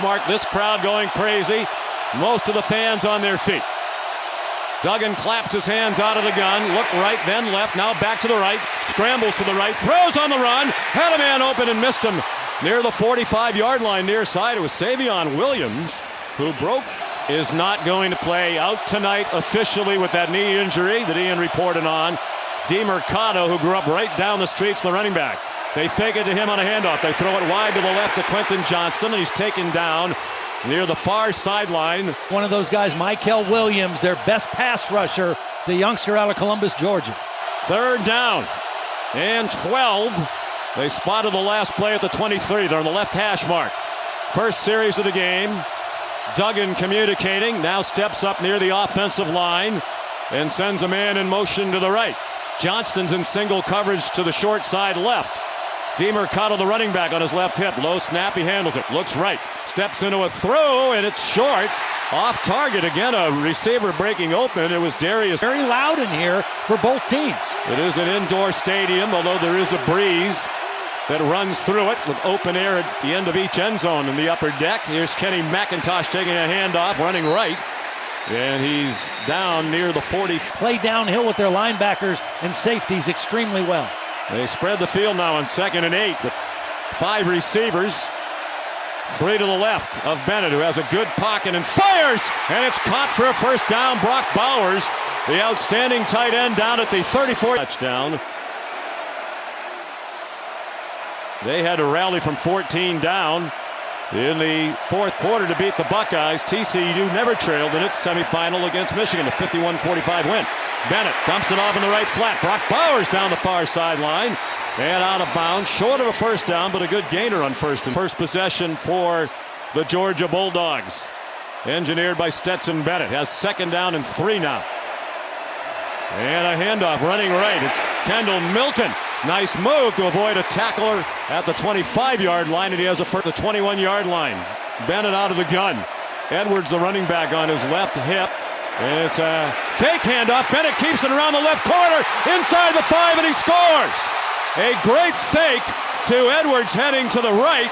Mark, this crowd going crazy. Most of the fans on their feet. Duggan claps his hands out of the gun, looked right, then left, now back to the right, scrambles to the right, throws on the run, had a man open and missed him near the 45-yard line near side. It was Savion Williams who broke. Is not going to play, out tonight officially with that knee injury that Ian reported on. DeMercado, who grew up right down the streets, the running back. They fake it to him on a handoff. They throw it wide to the left to Quentin Johnston, and he's taken down near the far sideline. One of those guys, Michael Williams, their best pass rusher, the youngster out of Columbus, Georgia. Third down and 12. They spotted the last play at the 23. They're on the left hash mark. First series of the game. Duggan communicating, now steps up near the offensive line and sends a man in motion to the right. Johnston's in single coverage to the short side left. DeMercado, the running back, on his left hip. Low snap, he handles it, looks right, steps into a throw, and it's short. Off target again, a receiver breaking open. It was Darius. Very loud in here for both teams. It is an indoor stadium, although there is a breeze that runs through it with open air at the end of each end zone in the upper deck. Here's Kenny McIntosh taking a handoff, running right. And he's down near the 40. Play downhill with their linebackers and safeties extremely well. They spread the field now on 2nd and 8 with 5 receivers. 3 to the left of Bennett, who has a good pocket and fires. And it's caught for a first down. Brock Bowers, the outstanding tight end, down at the 34. Touchdown. They had to rally from 14 down in the fourth quarter to beat the Buckeyes. TCU never trailed in its semifinal against Michigan, a 51-45 win. Bennett dumps it off in the right flat. Brock Bowers down the far sideline and out of bounds. Short of a first down, but a good gainer on first possession for the Georgia Bulldogs. Engineered by Stetson Bennett. Has 2nd down and 3 now. And a handoff running right. It's Kendall Milton. Nice move to avoid a tackler at the 25-yard line, and he has a first, the 21-yard line. Bennett out of the gun. Edwards, the running back, on his left hip. And it's a fake handoff. Bennett keeps it around the left corner, inside the 5, and he scores. A great fake to Edwards heading to the right.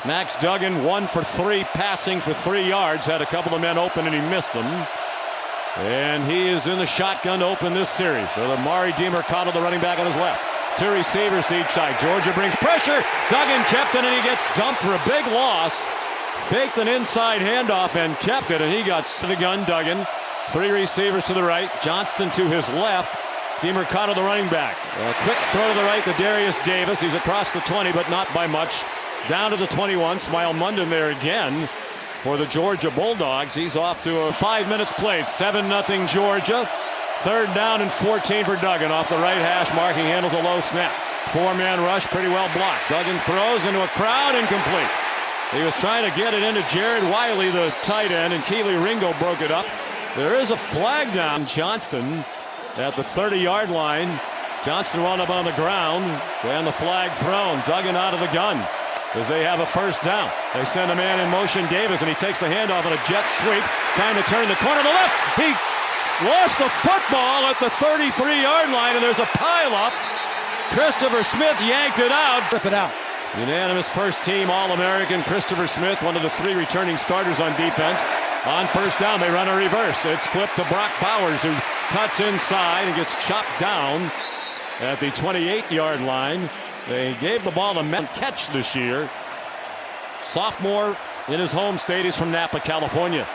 Max Duggan 1 for 3, passing for 3 yards. Had a couple of men open, and he missed them. And he is in the shotgun to open this series. So Amari DeMercado, the running back, on his left. 2 receivers to each side. Georgia brings pressure. Duggan kept it, and he gets dumped for a big loss. Faked an inside handoff and kept it, and he got to the gun. Duggan. 3 receivers to the right. Johnston to his left. DeMercado, the running back. A quick throw to the right to Darius Davis. He's across the 20, but not by much. Down to the 21. Smile Munden there again for the Georgia Bulldogs. He's off to a 5 minutes played. 7-0 Georgia. 3rd down and 14 for Duggan off the right hash mark. He handles a low snap. 4-man rush, pretty well blocked. Duggan throws into a crowd, incomplete. He was trying to get it into Jared Wiley, the tight end, and Keely Ringo broke it up. There is a flag down. Johnston at the 30-yard line. Johnston wound up on the ground, and the flag thrown. Duggan out of the gun as they have a first down. They send a man in motion, Davis, and he takes the handoff on a jet sweep, trying to turn the corner to the left. He lost the football at the 33-yard line, and there's a pileup. Christopher Smith yanked it out. Rip it out. Unanimous first-team All-American Christopher Smith, one of the 3 returning starters on defense. On first down, they run a reverse. It's flipped to Brock Bowers, who cuts inside and gets chopped down at the 28-yard line. They gave the ball a catch this year. Sophomore in his home state. He's from Napa, California.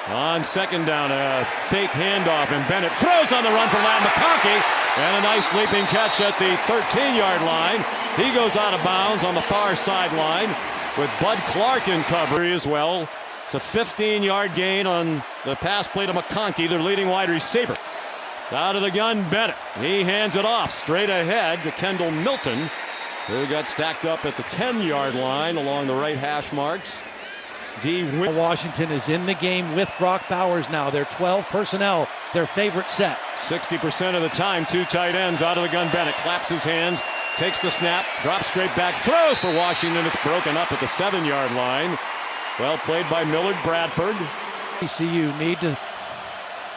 On 2nd down, a fake handoff, and Bennett throws on the run for Ladd McConkey, and a nice leaping catch at the 13-yard line. He goes out of bounds on the far sideline with Bud Clark in cover as well. It's a 15-yard gain on the pass play to McConkey, their leading wide receiver. Out of the gun, Bennett. He hands it off straight ahead to Kendall Milton, who got stacked up at the 10-yard line along the right hash marks. Washington is in the game with Brock Bowers now. They're 12 personnel, their favorite set. 60% of the time, 2 tight ends. Out of the gun, Bennett claps his hands, takes the snap, drops straight back, throws for Washington. It's broken up at the 7-yard line. Well played by Millard Bradford. TCU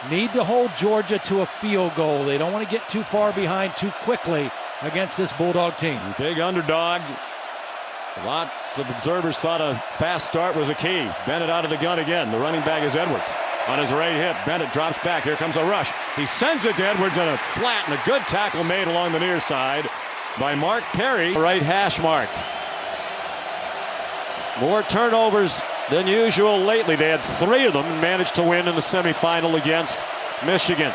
need to hold Georgia to a field goal. They don't want to get too far behind too quickly against this Bulldog team. Big underdog Lots of observers thought a fast start was a key. Bennett out of the gun again. The running back is Edwards. On his right hip, Bennett drops back. Here comes a rush. He sends it to Edwards and a flat and a good tackle made along the near side by Mark Perry. Right hash mark. More turnovers than usual lately. They had 3 of them and managed to win in the semifinal against Michigan.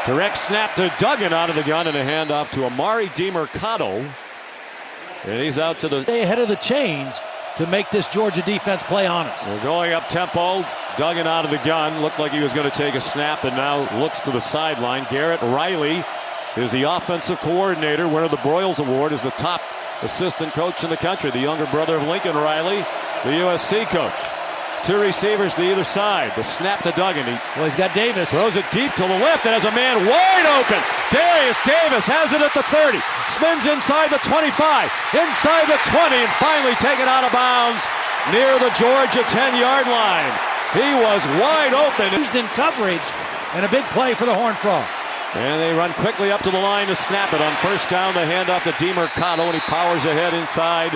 Direct snap to Duggan out of the gun and a handoff to Amari DiMercato. And he's out to the ahead of the chains to make this Georgia defense play honest. They're going up tempo. Duggan out of the gun. Looked like he was going to take a snap and now looks to the sideline. Garrett Riley is the offensive coordinator. Winner of the Broyles Award, is the top assistant coach in the country. The younger brother of Lincoln Riley, the USC coach. 2 receivers to either side. The snap to Duggan. He's got Davis. Throws it deep to the left and has a man wide open. Darius Davis has it at the 30. Spins inside the 25. Inside the 20 and finally taken out of bounds near the Georgia 10-yard line. He was wide open. Used in coverage and a big play for the Horned Frogs. And they run quickly up to the line to snap it. On first down, the handoff to DiMercato, and he powers ahead inside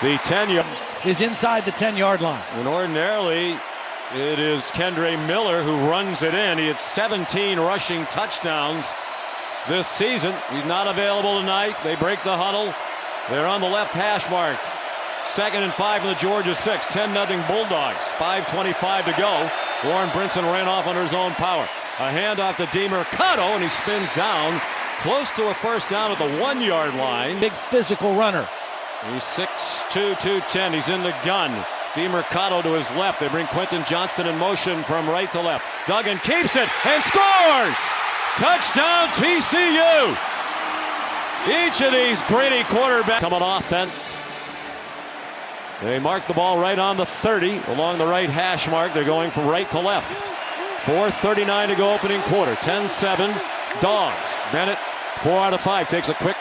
the 10-yard. Is inside the 10-yard line. And ordinarily, it is Kendre Miller who runs it in. He had 17 rushing touchdowns this season. He's not available tonight. They break the huddle. They're on the left hash mark. 2nd and 5 from the Georgia 6. 10-0 Bulldogs. 5:25 to go. Warren Brinson ran off under his own power. A handoff to DiMercato, and he spins down close to a first down at the 1-yard line. Big physical runner. He's 6'2", 210. He's in the gun. DiMercato to his left. They bring Quentin Johnston in motion from right to left. Duggan keeps it and scores! Touchdown TCU! Each of these gritty quarterbacks come on offense. They mark the ball right on the 30 along the right hash mark. They're going from right to left. 4:39 to go opening quarter. 10-7 Dogs. Bennett 4 out of 5 takes a quick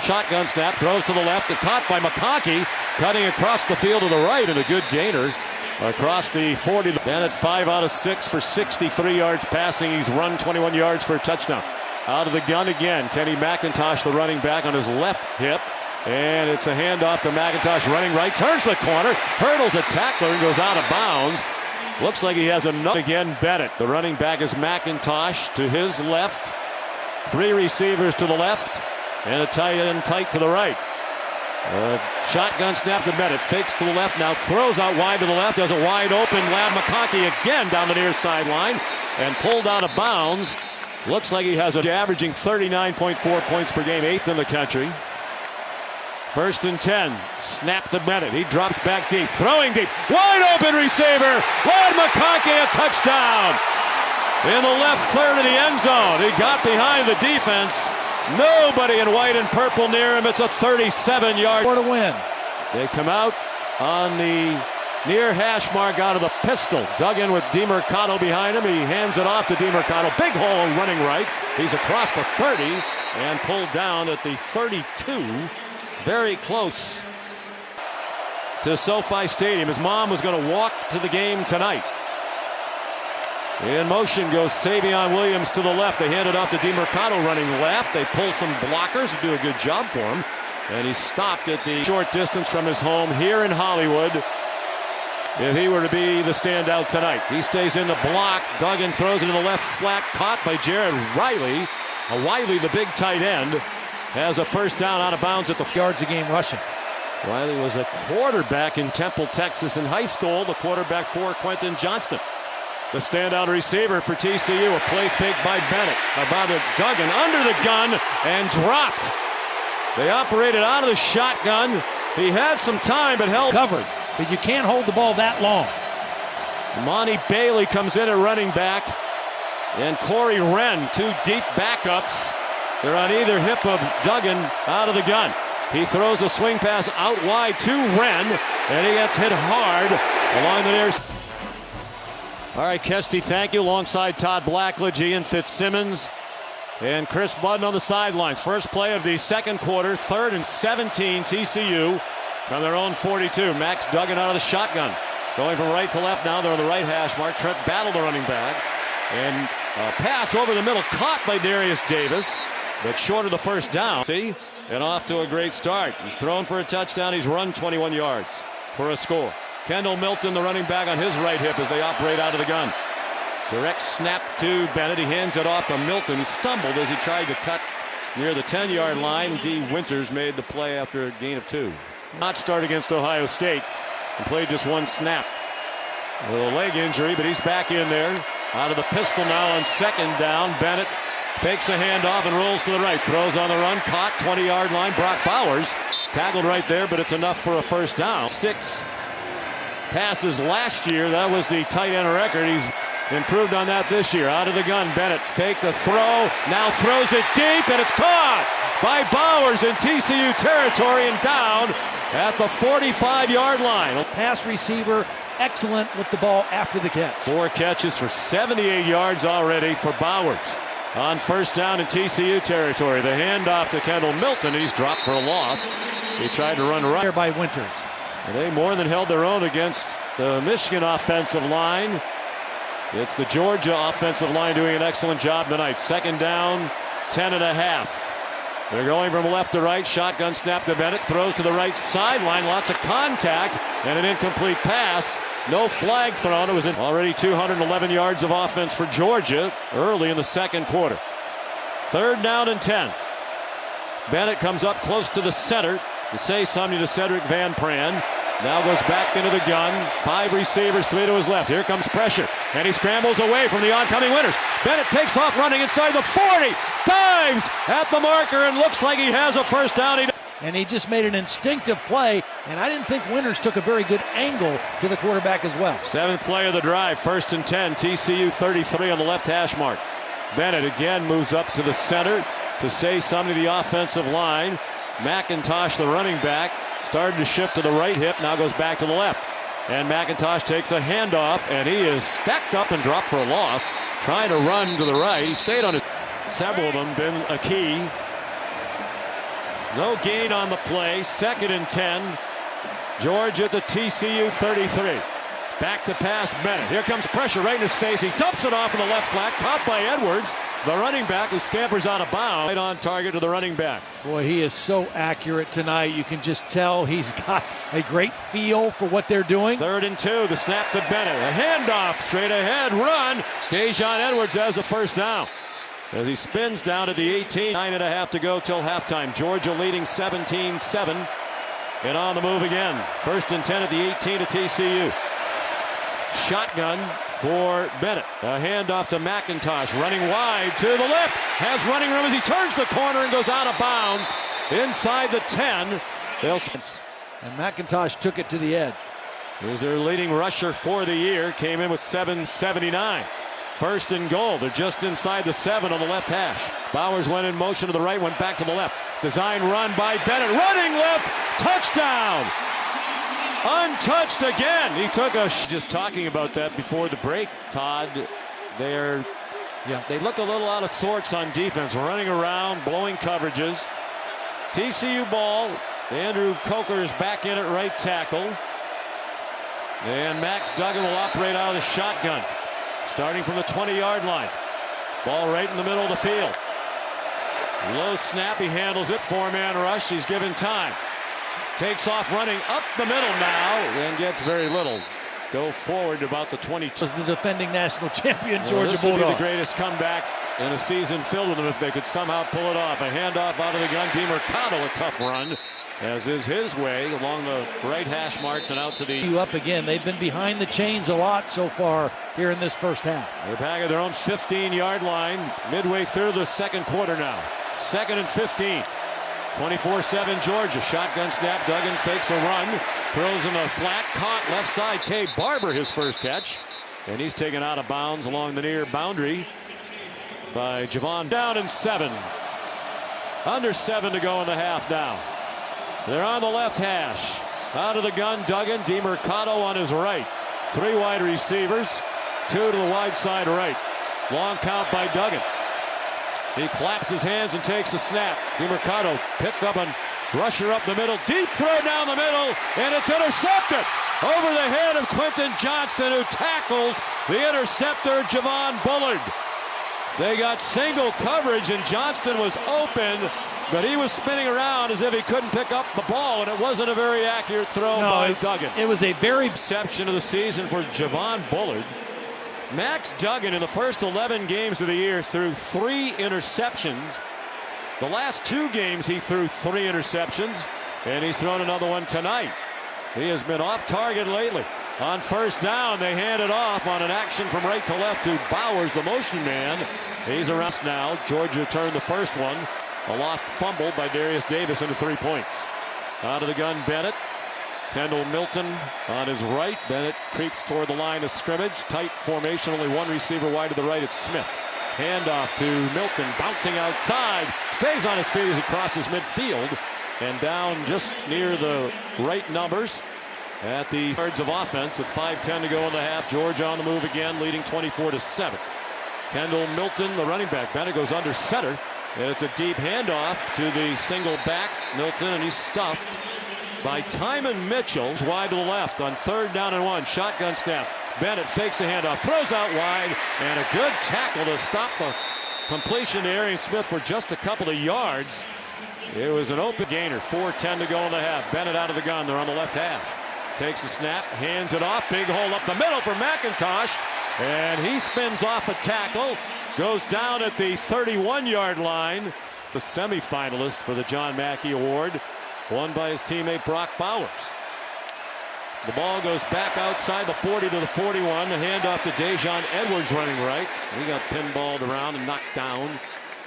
shotgun snap, throws to the left, caught by McConkey, cutting across the field to the right, and a good gainer across the 40. Bennett 5 out of 6 for 63 yards passing. He's run 21 yards for a touchdown. Out of the gun again, Kenny McIntosh, the running back, on his left hip. And it's a handoff to McIntosh running right, turns the corner, hurdles a tackler and goes out of bounds. Looks like he has enough. Again, Bennett. The running back is McIntosh to his left. 3 receivers to the left and a tight end tight to the right. Shotgun snap to Bennett. Fakes to the left, now throws out wide to the left. Has a wide open Lab McConkey again down the near sideline and pulled out of bounds. Looks like he has averaging 39.4 points per game, 8th in the country. 1st and 10. Snap to Bennett. He drops back deep. Throwing deep. Wide open receiver. Lad McConkey, a touchdown. In the left third of the end zone. He got behind the defense. Nobody in white and purple near him. It's a 37-yard. For to win. They come out on the near hash mark out of the pistol. Duggan with DiMercato behind him. He hands it off to DiMercato. Big hole running right. He's across the 30 and pulled down at the 32. Very close to SoFi Stadium. His mom was going to walk to the game tonight. In motion goes Savion Williams to the left. They hand it off to DiMercato running left. They pull some blockers who do a good job for him. And he's stopped at the short distance from his home here in Hollywood. If he were to be the standout tonight. He stays in the block. Duggan throws it to the left flat. Caught by Jared Riley. Wiley, the big tight end, has a first down out of bounds at the yards a game rushing. Riley was a quarterback in Temple, Texas in high school. The quarterback for Quentin Johnston. The standout receiver for TCU. A play fake by Bennett. About Duggan under the gun and dropped. They operated out of the shotgun. He had some time but held covered. But you can't hold the ball that long. Monty Bailey comes in at running back. And Corey Wren, 2 deep backups. They're on either hip of Duggan out of the gun. He throws a swing pass out wide to Wren, and he gets hit hard along the near. All right, Kesty, thank you. Alongside Todd Blackledge, Ian Fitzsimmons, and Chris Budden on the sidelines. First play of the second quarter, 3rd and 17, TCU from their own 42. Max Duggan out of the shotgun. Going from right to left now. They're on the right hash mark. Trent Battle, the running back. And a pass over the middle, caught by Darius Davis. but short of the first down. See, and off to a great start. He's thrown for a touchdown. He's run 21 yards for a score. Kendall Milton, the running back, on his right hip as they operate out of the gun. Direct snap to Bennett. He hands it off to Milton, who stumbled as he tried to cut near the 10-yard line. D. Winters made the play after a gain of 2. Not start against Ohio State and played just 1 snap. A little leg injury, but he's back in there. Out of the pistol now on second down. Bennett fakes a handoff and rolls to the right. Throws on the run. Caught 20-yard line. Brock Bowers tackled right there, but it's enough for a first down. 6 passes last year. That was the tight end record. He's improved on that this year. Out of the gun, Bennett faked a throw. Now throws it deep, and it's caught by Bowers in TCU territory and down at the 45-yard line. Pass receiver, excellent with the ball after the catch. 4 catches for 78 yards already for Bowers on first down in TCU territory. The handoff to Kendall Milton. He's dropped for a loss. He tried to run right by Winters. They more than held their own against the Michigan offensive line. It's the Georgia offensive line doing an excellent job tonight. Second down, 10.5. They're going from left to right. Shotgun snap to Bennett. Throws to the right sideline. Lots of contact and an incomplete pass. No flag thrown. It was already 211 yards of offense for Georgia early in the second quarter. Third down and 10. Bennett comes up close to the center to say something to Cedric Van Pran. Now goes back into the gun. 5 receivers, 3 to his left. Here comes pressure, and he scrambles away from the oncoming Winters. Bennett takes off running inside the 40, dives at the marker, and looks like he has a first down. And he just made an instinctive play, and I didn't think Winters took a very good angle to the quarterback as well. 7th play of the drive, 1st and 10. TCU 33 on the left hash mark. Bennett again moves up to the center to say something to the offensive line. McIntosh, the running back, started to shift to the right hip, now goes back to the left. And McIntosh takes a handoff, and he is stacked up and dropped for a loss, trying to run to the right. He stayed on it. Several of them been a key. No gain on the play. 2nd and 10. George at the TCU 33. Back to pass Bennett. Here comes pressure right in his face. He dumps it off in the left flat. Caught by Edwards, the running back, who scampers out of bounds. Right on target to the running back. Boy, he is so accurate tonight. You can just tell he's got a great feel for what they're doing. 3rd and 2. The snap to Bennett. A handoff straight ahead. Run. Dejon Edwards has a first down as he spins down to the 18. 9.5 to go till halftime. Georgia leading 17-7. And on the move again. 1st and 10 at the 18 to TCU. Shotgun for Bennett. A handoff to McIntosh, running wide to the left. Has running room as he turns the corner and goes out of bounds inside the 10. And McIntosh took it to the edge. Here's their leading rusher for the year. Came in with 779. 1st and goal. They're just inside the 7 on the left hash. Bowers went in motion to the right, went back to the left. Design run by Bennett. Running left. Touchdown. Untouched again. He took a just talking about that before the break, Todd. They look a little out of sorts on defense, running around, blowing coverages. TCU ball. Andrew Coker is back in at right tackle. And Max Duggan will operate out of the shotgun, starting from the 20-yard line. Ball right in the middle of the field. Low snap. He handles it. 4-man rush. He's given time. Takes off running up the middle now and gets very little. Go forward about the 22. Was the defending national champion Georgia Bulldogs. This would be the greatest comeback in a season filled with them if they could somehow pull it off. A handoff out of the gun. DeMercado, a tough run, as is his way, along the right hash marks and out to the. Up again. They've been behind the chains a lot so far here in this first half. They're back at their own 15-yard line midway through the second quarter now. 2nd and 15. 24-7 Georgia. Shotgun snap. Duggan fakes a run. Throws in the flat. Caught left side. Tay Barber, his first catch. And he's taken out of bounds along the near boundary by Javon. Down and 7. Under 7 to go in the half now. They're on the left hash. Out of the gun, Duggan. DeMercado on his right. 3 wide receivers. 2 to the wide side right. Long count by Duggan. He claps his hands and takes a snap. DeMercado picked up and rusher up the middle. Deep throw down the middle, and it's intercepted over the head of Quentin Johnston, who tackles the interceptor, Javon Bullard. They got single coverage, and Johnston was open, but he was spinning around as if he couldn't pick up the ball, and it wasn't a very accurate throw by Duggan. It was a very reception of the season for Javon Bullard. Max Duggan in the first 11 games of the year threw 3 interceptions. The last 2 games he threw 3 interceptions, and he's thrown another one tonight. He has been off target lately. On first down, they hand it off on an action from right to left to Bowers, the motion man. He's around now. Georgia turned the first one. A lost fumble by Darius Davis into 3 points. Out of the gun, Bennett. Kendall Milton on his right. Bennett creeps toward the line of scrimmage. Tight formation, only one receiver wide to the right. It's Smith. Handoff to Milton, bouncing outside. Stays on his feet as he crosses midfield. And down just near the right numbers at the thirds of offense with 5:10 to go in the half. Georgia on the move again, leading 24-7. Kendall Milton, the running back. Bennett goes under center, and it's a deep handoff to the single back Milton, and he's stuffed by Timon Mitchell. Wide to the left on 3rd down and 1. Shotgun snap. Bennett fakes a handoff, throws out wide, and a good tackle to stop the completion to Arian Smith for just a couple of yards. It was an open gainer. 4:10 to go in the half. Bennett out of the gun. They're on the left hash. Takes the snap, hands it off. Big hole up the middle for McIntosh. And he spins off a tackle. Goes down at the 31-yard line. The semifinalist for the John Mackey Award. Won by his teammate Brock Bowers. The ball goes back outside the 40 to the 41. The handoff to Dejon Edwards running right. He got pinballed around and knocked down.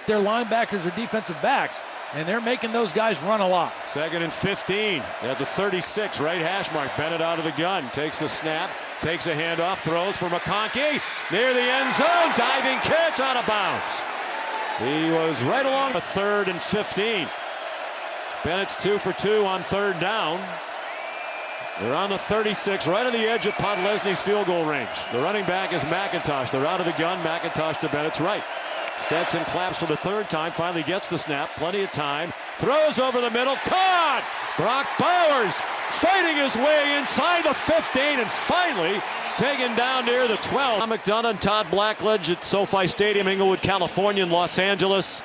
Their linebackers are defensive backs, and they're making those guys run a lot. 2nd and 15 at the 36, right hash mark. Bennett out of the gun, takes the snap, fakes a handoff, throws for McConkey near the end zone, diving catch out of bounds. He was right along the 3rd and 15. Bennett's 2 for 2 on 3rd down. They're on the 36, right on the edge of Podlesny's field goal range. The running back is McIntosh. They're out of the gun. McIntosh to Bennett's right. Stetson claps for the 3rd time, finally gets the snap, plenty of time, throws over the middle, caught! Brock Bowers fighting his way inside the 15 and finally taken down near the 12. Tom McDonough and Todd Blackledge at SoFi Stadium, Inglewood, California, and Los Angeles.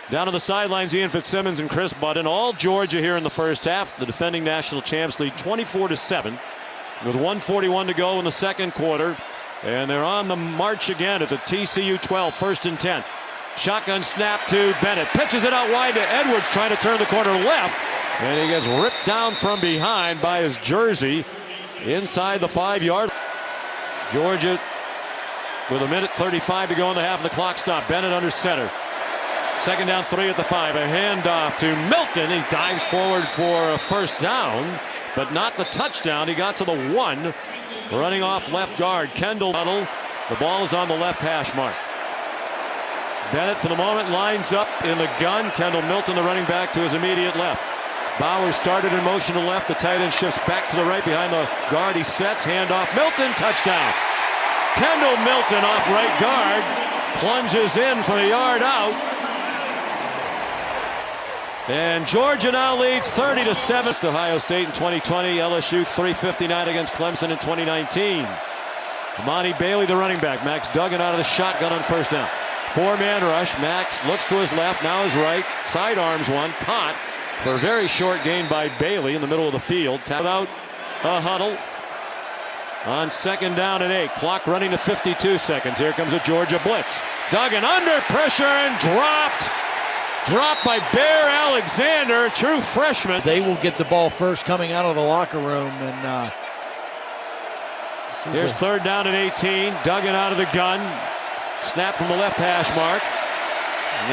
Down on the sidelines, Ian Fitzsimmons and Chris Budden. All Georgia here in the first half. The defending national champs lead 24-7 with 1:41 to go in the second quarter. And they're on the march again at the TCU 12, 1st and 10. Shotgun snap to Bennett. Pitches it out wide to Edwards, trying to turn the corner left. And he gets ripped down from behind by his jersey inside the 5-yard. Georgia with 1:35 to go in the half, and the clock stopped. Bennett under center. 2nd down, 3 at the 5. A handoff to Milton. He dives forward for a 1st down, but not the touchdown. He got to the 1. Running off left guard, Kendall Tuttle. The ball is on the left hash mark. Bennett for the moment lines up in the gun. Kendall Milton, the running back, to his immediate left. Bowers started in motion to left. The tight end shifts back to the right behind the guard. He sets, handoff, Milton, touchdown. Kendall Milton off right guard, plunges in for a yard out. And Georgia now leads 30-7. Ohio State in 2020, LSU 359 against Clemson in 2019. Monty Bailey, the running back. Max Duggan out of the shotgun on 1st down. 4-man rush. Max looks to his left, now his right. Sidearms one, caught for a very short gain by Bailey in the middle of the field. Without a huddle on 2nd down and 8. Clock running to 52 seconds. Here comes a Georgia blitz. Duggan under pressure and dropped. Dropped by Bear Alexander, true freshman. They will get the ball first coming out of the locker room. And here's 3rd down and 18. Duggan out of the gun. Snap from the left hash mark.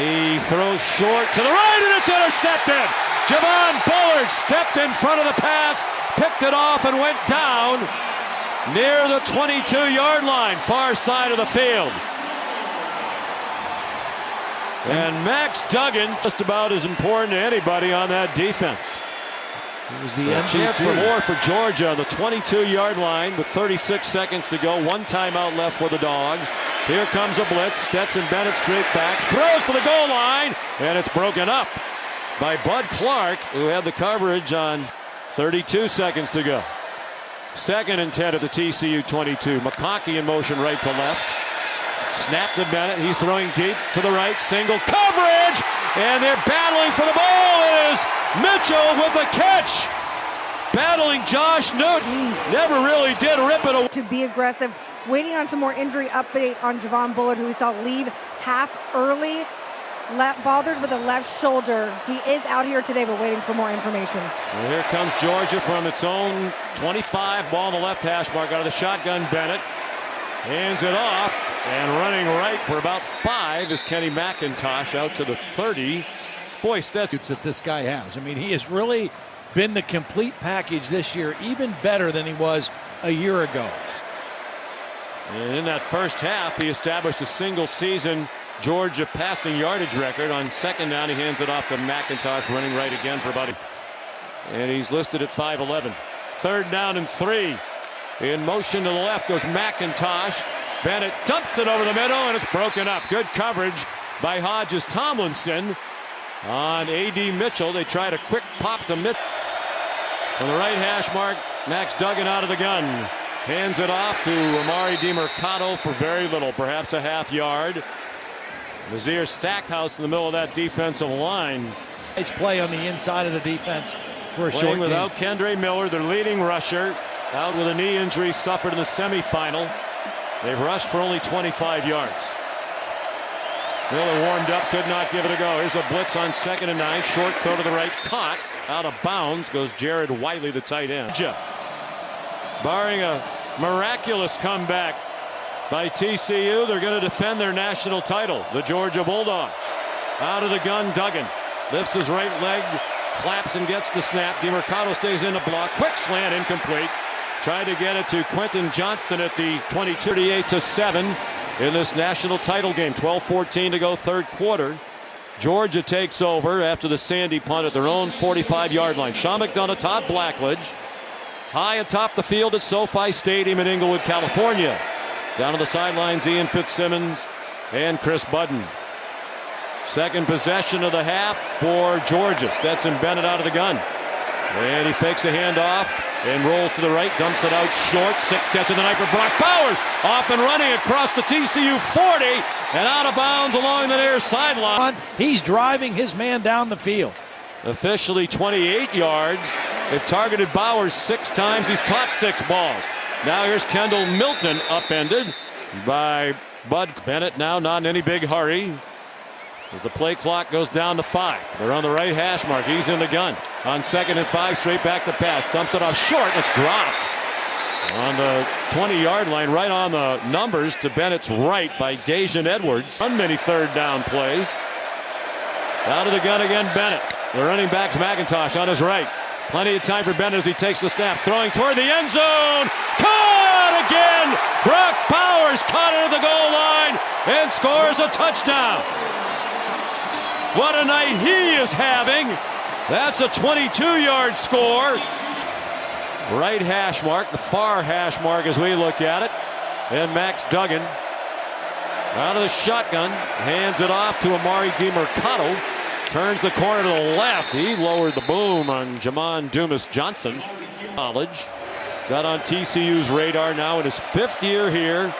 The throw short to the right, and it's intercepted. Javon Bullard stepped in front of the pass, picked it off, and went down near the 22-yard line, far side of the field. And Max Duggan, just about as important to anybody on that defense. It was the chance for more for Georgia on the 22-yard line with 36 seconds to go. 1 timeout left for the Dogs. Here comes a blitz. Stetson Bennett straight back, throws to the goal line, and it's broken up by Bud Clark, who had the coverage on 32 seconds to go. 2nd and 10 at the TCU 22. McConkey in motion right to left. Snap to Bennett. He's throwing deep to the right. Single coverage. And they're battling for the ball. It is Mitchell with a catch. Battling Josh Newton. Never really did rip it away. To be aggressive. Waiting on some more injury update on Javon Bullard, who we saw leave half early. Bothered with the left shoulder. He is out here today, but waiting for more information. Well, here comes Georgia from its own 25. Ball on the left hash mark out of the shotgun. Bennett hands it off, and running right for about 5 is Kenny McIntosh out to the 30. Boy, Stetson that this guy has. I mean, he has really been the complete package this year, even better than he was a year ago. And in that first half, he established a single season Georgia passing yardage record. On second down, he hands it off to McIntosh, running right again for about and he's listed at 5'11". Third down and 3. In motion to the left goes McIntosh. Bennett dumps it over the middle, and it's broken up. Good coverage by Hodges Tomlinson on A.D. Mitchell. They tried a quick pop to Mitchell. From the right hash mark, Max Duggan out of the gun. Hands it off to Amari DiMercato for very little, perhaps a half yard. Nazir Stackhouse in the middle of that defensive line. Nice play on the inside of the defense for a Playing short without game. Kendre Miller, their leading rusher, out with a knee injury suffered in the semifinal. They've rushed for only 25 yards. Miller warmed up, could not give it a go. Here's a blitz on 2nd and 9. Short throw to the right, caught. Out of bounds goes Jared Wiley, the tight end. Barring a miraculous comeback by TCU, they're going to defend their national title. The Georgia Bulldogs. Out of the gun, Duggan lifts his right leg, claps and gets the snap. DiMercato stays in the block. Quick slant, incomplete. Tried to get it to Quentin Johnston at the 22. 38-7 in this national title game. 12:14 to go, third quarter. Georgia takes over after the Sandy punt at their own 45-yard line. Sean McDonough, Todd Blackledge. High atop the field at SoFi Stadium in Inglewood, California. Down to the sidelines, Ian Fitzsimmons and Chris Budden. Second possession of the half for Georgia. Stetson Bennett out of the gun. And he fakes a handoff and rolls to the right, dumps it out short. 6 catch of the night for Brock Bowers. Off and running across the TCU 40 and out of bounds along the near sideline. He's driving his man down the field. Officially 28 yards. They've targeted Bowers 6 times. He's caught 6 balls. Now here's Kendall Milton, upended by Bud Bennett. Now not in any big hurry as the play clock goes down to 5. They're on the right hash mark. He's in the gun. On 2nd and 5, straight back to pass. Dumps it off short. It's dropped on the 20-yard line, right on the numbers to Bennett's right by Dajan Edwards. Many third down plays. Out of the gun again, Bennett. The running back's McIntosh on his right. Plenty of time for Bennett as he takes the snap. Throwing toward the end zone. Caught again. Brock Bowers caught it at the goal line and scores a touchdown. What a night he is having. That's a 22-yard score. Right hash mark, the far hash mark as we look at it. And Max Duggan out of the shotgun. Hands it off to Amari DiMercato. Turns the corner to the left. He lowered the boom on Jamon Dumas Johnson. College. Got on TCU's radar now in his 5th year here.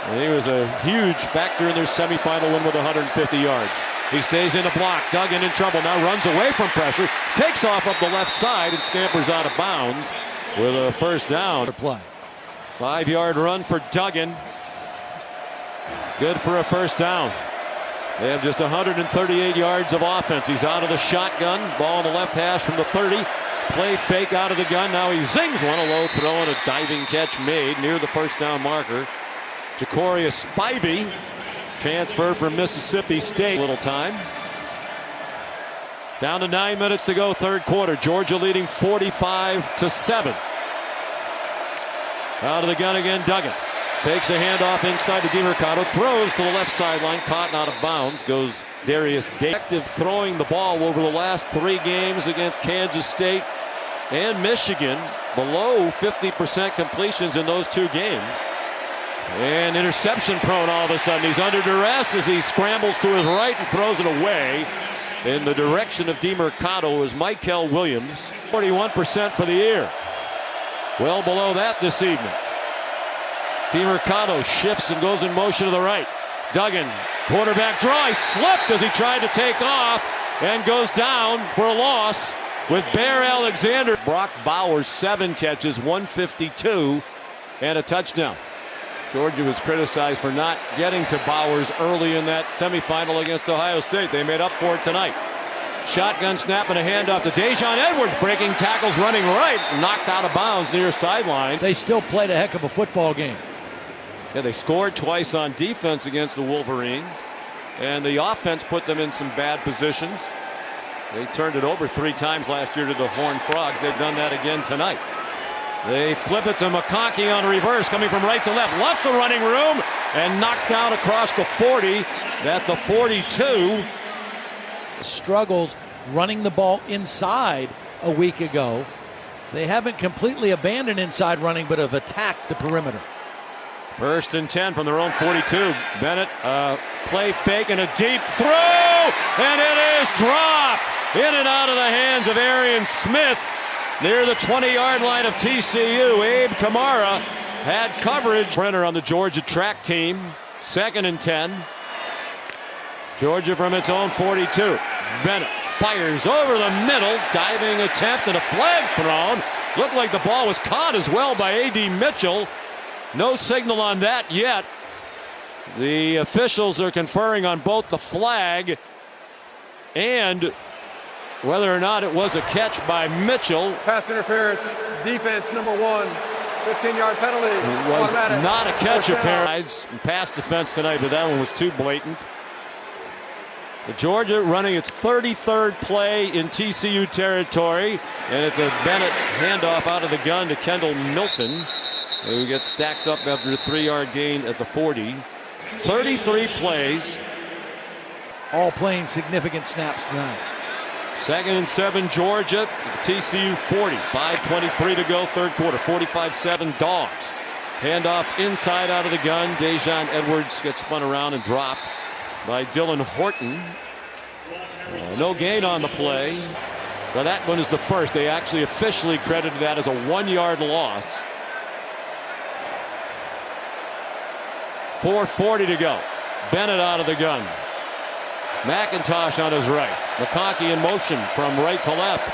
And he was a huge factor in their semifinal win with 150 yards. He stays in the block. Duggan in trouble. Now runs away from pressure. Takes off up the left side and scampers out of bounds with a first down. Play. 5-yard run for Duggan. Good for a first down. They have just 138 yards of offense. He's out of the shotgun. Ball on the left hash from the 30. Play fake out of the gun. Now he zings one. A low throw and a diving catch made near the first down marker. Jacorius Spivey, transfer from Mississippi State. Little time. Down to 9 minutes to go, third quarter. Georgia leading 45-7. Out of the gun again, Duggan. Fakes a handoff inside to DiMercato. Throws to the left sideline. Caught and out of bounds goes Darius Day. Effective throwing the ball over the last 3 games against Kansas State and Michigan. Below 50% completions in those 2 games. And interception prone all of a sudden. He's under duress as he scrambles to his right and throws it away. In the direction of DiMercato is Michael Williams. 41% for the year. Well below that this evening. DiMercato shifts and goes in motion to the right. Duggan, quarterback draw. He slipped as he tried to take off and goes down for a loss with Bear Alexander. Brock Bowers, 7 catches, 152, and a touchdown. Georgia was criticized for not getting to Bowers early in that semifinal against Ohio State. They made up for it tonight. Shotgun snap and a handoff to Dejon Edwards, breaking tackles, running right, knocked out of bounds near sideline. They still played a heck of a football game. Yeah, they scored twice on defense against the Wolverines, and the offense put them in some bad positions. They turned it over 3 times last year to the Horned Frogs. They've done that again tonight. They flip it to McConkey on reverse, coming from right to left. Lots of running room, and knocked out across the 40 at the 42. Struggles running the ball inside a week ago. They haven't completely abandoned inside running, but have attacked the perimeter. 1st and 10 from their own 42. Bennett, play fake and a deep throw, and it is dropped in and out of the hands of Arian Smith near the 20-yard line of TCU. Abe Kamara had coverage. Brenner on the Georgia track team. 2nd and 10. Georgia from its own 42. Bennett fires over the middle, diving attempt and a flag thrown. Looked like the ball was caught as well by A.D. Mitchell. No signal on that yet. The officials are conferring on both the flag and whether or not it was a catch by Mitchell. Pass interference, defense number 1, 15-yard penalty. It was not a catch apparently. Pass defense tonight, but that one was too blatant. Georgia running its 33rd play in TCU territory, and it's a Bennett handoff out of the gun to Kendall Milton, who gets stacked up after a 3-yard gain at the 40. 33 plays. All playing significant snaps tonight. 2nd and 7 Georgia, TCU 40. 5:23 to go, 3rd quarter. 45-7 Dogs. Handoff inside out of the gun. Dejon Edwards gets spun around and dropped by Dylan Horton. No gain on the play. Well, that one is the first. They actually officially credited that as a 1-yard loss. 4:40 to go. Bennett out of the gun. McIntosh on his right. McConkey in motion from right to left.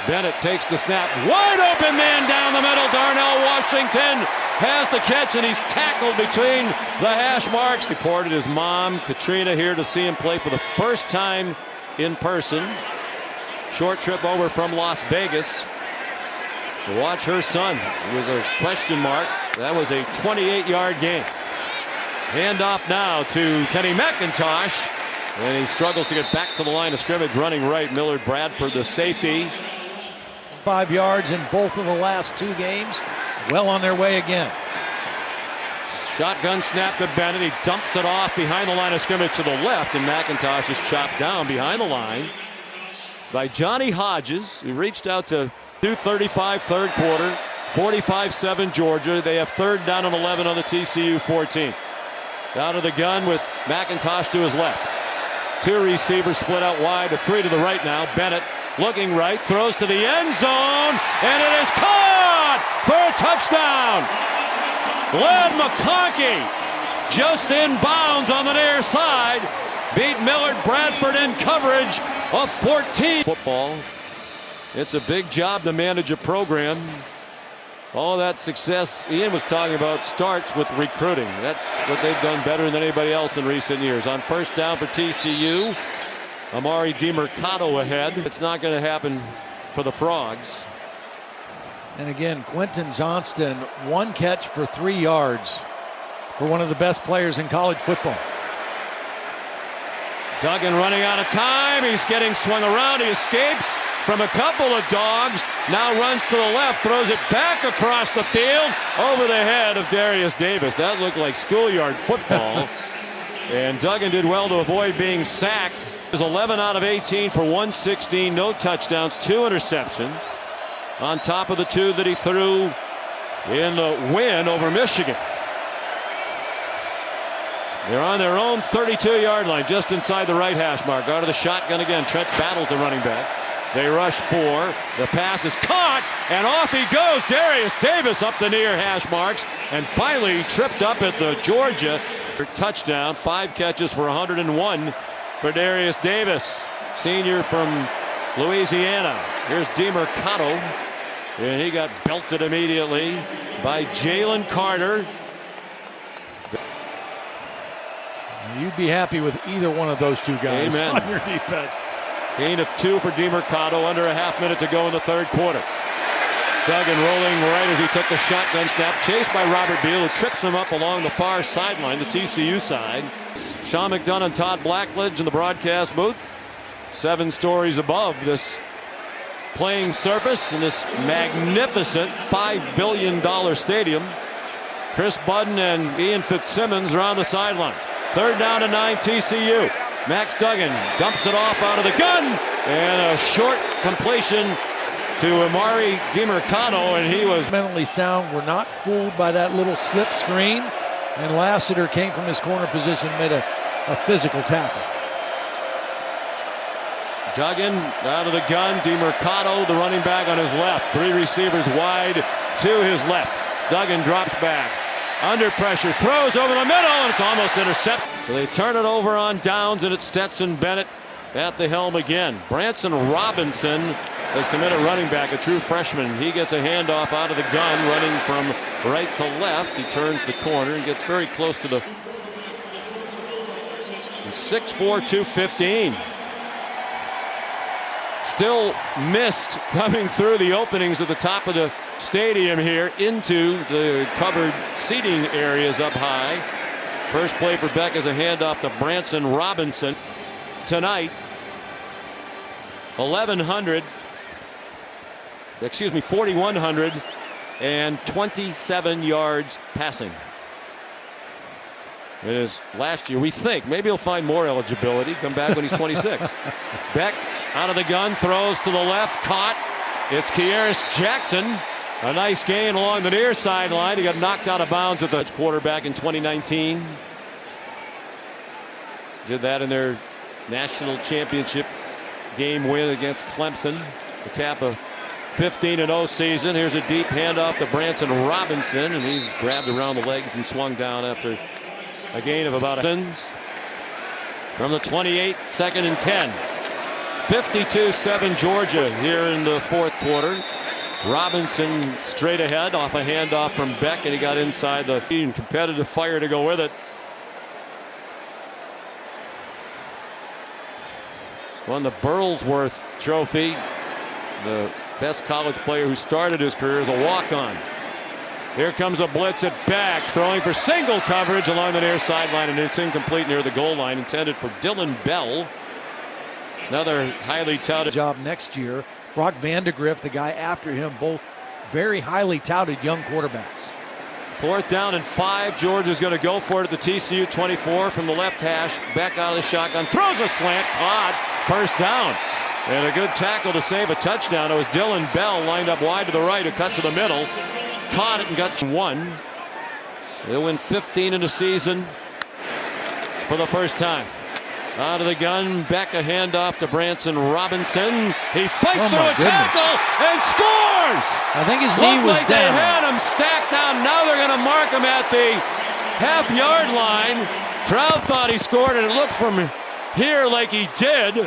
Bennett takes the snap. Wide open man down the middle. Darnell Washington has the catch, and he's tackled between the hash marks. Reported his mom, Katrina, here to see him play for the first time in person. Short trip over from Las Vegas to watch her son. It was a question mark. That was a 28-yard gain. Handoff now to Kenny McIntosh, and he struggles to get back to the line of scrimmage running right. Millard Bradford, the safety. 5 yards in both of the last 2 games. Well on their way again. Shotgun snap to Bennett. He dumps it off behind the line of scrimmage to the left, and McIntosh is chopped down behind the line by Johnny Hodges, who reached out to 2:35 3rd quarter. 45-7 Georgia. They have 3rd down and 11 on the TCU 14. Out of the gun with McIntosh to his left. 2 receivers split out wide, a 3 to the right now. Bennett looking right, throws to the end zone, and it is caught for a touchdown. Led McConkey just in bounds on the near side. Beat Millard Bradford in coverage of 14. Football. It's a big job to manage a program. All that success Ian was talking about starts with recruiting. That's what they've done better than anybody else in recent years. On 1st down for TCU, Amari DiMercato ahead. It's not going to happen for the Frogs. And again, Quentin Johnston, 1 catch for 3 yards for one of the best players in college football. Duggan running out of time. He's getting swung around. He escapes from a couple of Dogs. Now runs to the left, throws it back across the field over the head of Darius Davis. That looked like schoolyard football. And Duggan did well to avoid being sacked. It was 11 out of 18 for 116, no touchdowns, 2 interceptions. On top of the 2 that he threw in the win over Michigan. They're on their own 32-yard line, just inside the right hash mark. Out of the shotgun again. Trent battles the running back. They rush 4. The pass is caught, and off he goes. Darius Davis up the near hash marks, and finally tripped up at the Georgia touchdown. 5 catches for 101 for Darius Davis, senior from Louisiana. Here's DeMercado, and he got belted immediately by Jalen Carter. You'd be happy with either one of those two guys. Amen. On your defense. Gain of 2 for DeMercado, under a half minute to go in the third quarter. Duggan rolling right as he took the shotgun snap, chased by Robert Beal, who trips him up along the far sideline, the TCU side. Sean McDonough and Todd Blackledge in the broadcast booth, 7 stories above this playing surface in this magnificent $5 billion stadium. Chris Budden and Ian Fitzsimmons are on the sidelines. 3rd down and 9, TCU. Max Duggan dumps it off out of the gun, and a short completion to Amari DeMercado, and he was mentally sound. We're not fooled by that little slip screen, and Lassiter came from his corner position, made a physical tackle. Duggan out of the gun. DeMercado, the running back, on his left. 3 receivers wide to his left. Duggan drops back. Under pressure, throws over the middle, and it's almost intercepted. So they turn it over on downs, and it's Stetson Bennett at the helm again. Branson Robinson has committed running back, a true freshman. He gets a handoff out of the gun, running from right to left. He turns the corner and gets very close to the 6'4", 215. Still missed coming through the openings at the top of the stadium here into the covered seating areas up high. First play for Beck is a handoff to Branson Robinson. Tonight, 4,127 yards passing. It is last year. We think maybe he'll find more eligibility, come back when he's 26. Beck out of the gun, throws to the left, caught. It's Kearis Jackson. A nice gain along the near sideline. He got knocked out of bounds at the quarterback in 2019. Did that in their national championship game win against Clemson. The cap of 15-0 season. Here's a deep handoff to Branson Robinson, and he's grabbed around the legs and swung down after a gain of about from the 28, 2nd and 10. 52-7 Georgia here in the fourth quarter. Robinson straight ahead off a handoff from Beck, and he got inside the competitive fire to go with it. Won the Burlsworth Trophy. The best college player who started his career as a walk-on. Here comes a blitz at Beck, throwing for single coverage along the near sideline, and it's incomplete near the goal line, intended for Dylan Bell. Another highly touted job next year. Brock Vandegrift, the guy after him, both very highly touted young quarterbacks. 4th down and 5. Georgia's going to go for it at the TCU 24 from the left hash. Beck out of the shotgun, throws a slant, caught, 1st down. And a good tackle to save a touchdown. It was Dylan Bell lined up wide to the right, who cut to the middle, caught it and got 1. They'll win 15 in the season for the first time. Out of the gun, Beck, a handoff to Branson Robinson. He fights through a tackle and scores! I think his knee was like down. They had him stacked down. Now they're going to mark him at the half-yard line. Crowd thought he scored, and it looked from here like he did.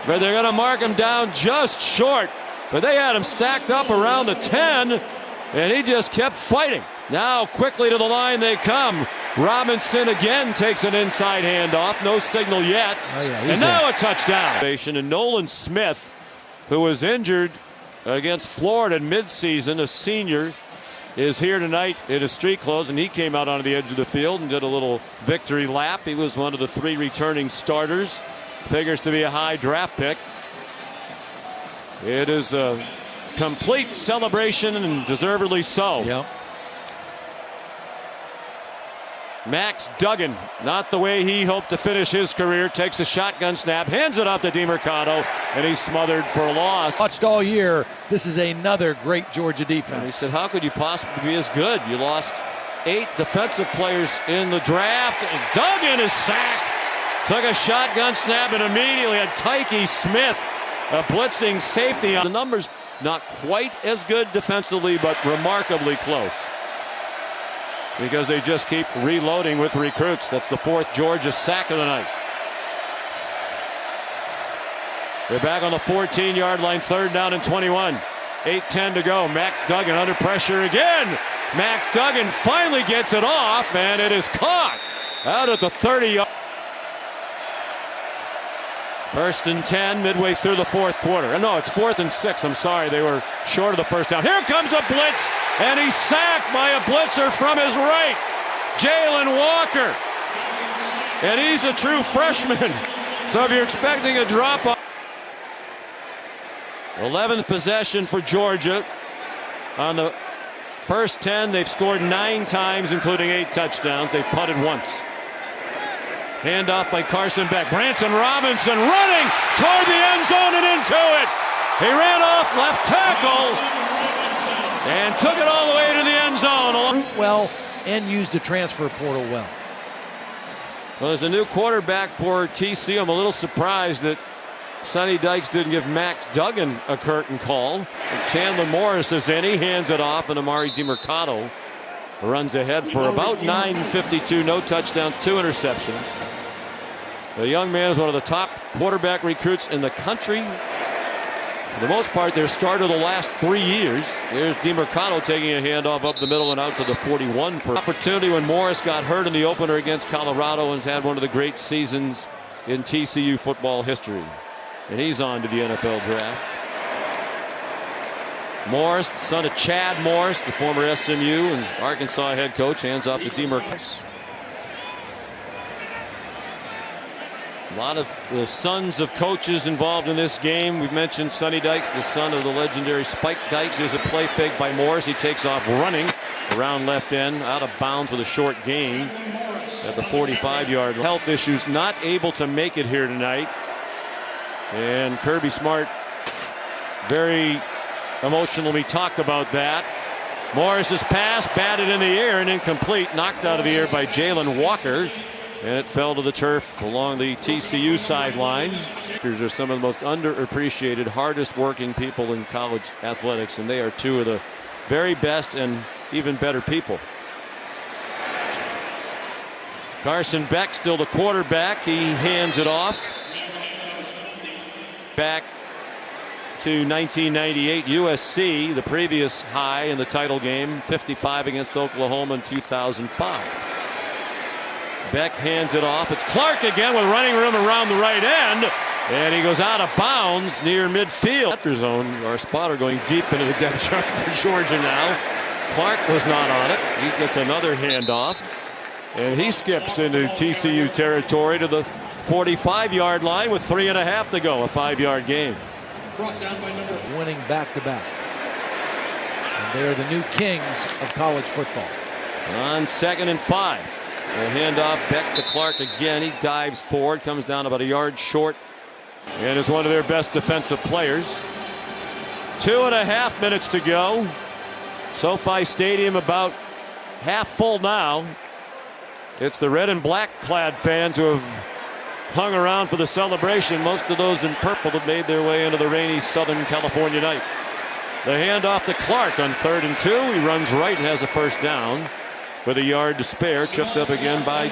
But they're going to mark him down just short. But they had him stacked up around the 10, and he just kept fighting. Now quickly to the line they come. Robinson again takes an inside handoff. No signal yet. Oh, yeah, and now a touchdown. And Nolan Smith, who was injured against Florida in midseason, a senior, is here tonight in his street clothes, and he came out onto the edge of the field and did a little victory lap. He was one of the 3 returning starters. Figures to be a high draft pick. It is a complete celebration, and deservedly so. Yep. Max Duggan, not the way he hoped to finish his career, takes a shotgun snap, hands it off to DeMercado, and he's smothered for a loss. Watched all year. This is another great Georgia defense. And he said, how could you possibly be as good? You lost 8 defensive players in the draft. And Duggan is sacked. Took a shotgun snap and immediately had Tyke Smith, a blitzing safety. The numbers Not quite as good defensively, but remarkably close. Because they just keep reloading with recruits. That's the 4th Georgia sack of the night. They're back on the 14-yard line, 3rd down and 21. 8:10 to go. Max Duggan under pressure again. Max Duggan finally gets it off, and it is caught out at the 30-yard. 1st and 10 midway through the 4th quarter. No, it's 4th and 6. I'm sorry, they were short of the 1st down. Here comes a blitz, and he's sacked by a blitzer from his right, Jalen Walker. And he's a true freshman. So if you're expecting a drop off. 11th possession for Georgia. On the first 10, they've scored 9 times, including 8 touchdowns. They've punted once. Handoff by Carson Beck. Branson Robinson running toward the end zone and into it. He ran off left tackle and took it all the way to the end zone. Well, and used the transfer portal well. Well, there's a new quarterback for TCU. I'm a little surprised that Sonny Dykes didn't give Max Duggan a curtain call. Chandler Morris is in. He hands it off, and Amari DiMercato runs ahead for about 9:52. No touchdowns, 2 interceptions. The young man is one of the top quarterback recruits in the country. For the most part, their starter the last 3 years. There's DiMercato taking a handoff up the middle and out to the 41 for opportunity when Morris got hurt in the opener against Colorado and has had one of the great seasons in TCU football history. And he's on to the NFL draft. Morris, the son of Chad Morris, the former SMU and Arkansas head coach, hands off to DiMercato. A lot of the sons of coaches involved in this game. We've mentioned Sonny Dykes, the son of the legendary Spike Dykes. Here's a play fake by Morris. He takes off running around left end, out of bounds with a short gain at the 45-yard line. Health issues, not able to make it here tonight. And Kirby Smart, very emotional. We talked about that. Morris's pass batted in the air and incomplete, knocked out of the air by Jalen Walker, and it fell to the turf along the TCU sideline. These are some of the most underappreciated, hardest working people in college athletics, and they are 2 of the very best and even better people. Carson Beck, still the quarterback. He hands it off. Back to 1998 USC, the previous high in the title game, 55 against Oklahoma in 2005. Beck hands it off. It's Clark again with running room around the right end, and he goes out of bounds near midfield. After zone, our spotter going deep into the depth chart for Georgia now. Clark was not on it. He gets another handoff, and he skips into TCU territory to the 45-yard line with 3.5 to go, a 5-yard gain. Winning back-to-back. And they are the new kings of college football. On 2nd and 5. A handoff, Beck to Clark again. He dives forward, comes down about a yard short, and is one of their best defensive players. 2.5 minutes to go. SoFi Stadium about half full now. It's the red and black clad fans who have hung around for the celebration. Most of those in purple have made their way into the rainy Southern California night. The handoff to Clark on 3rd and 2. He runs right and has a 1st down with a yard to spare. Tripped up again by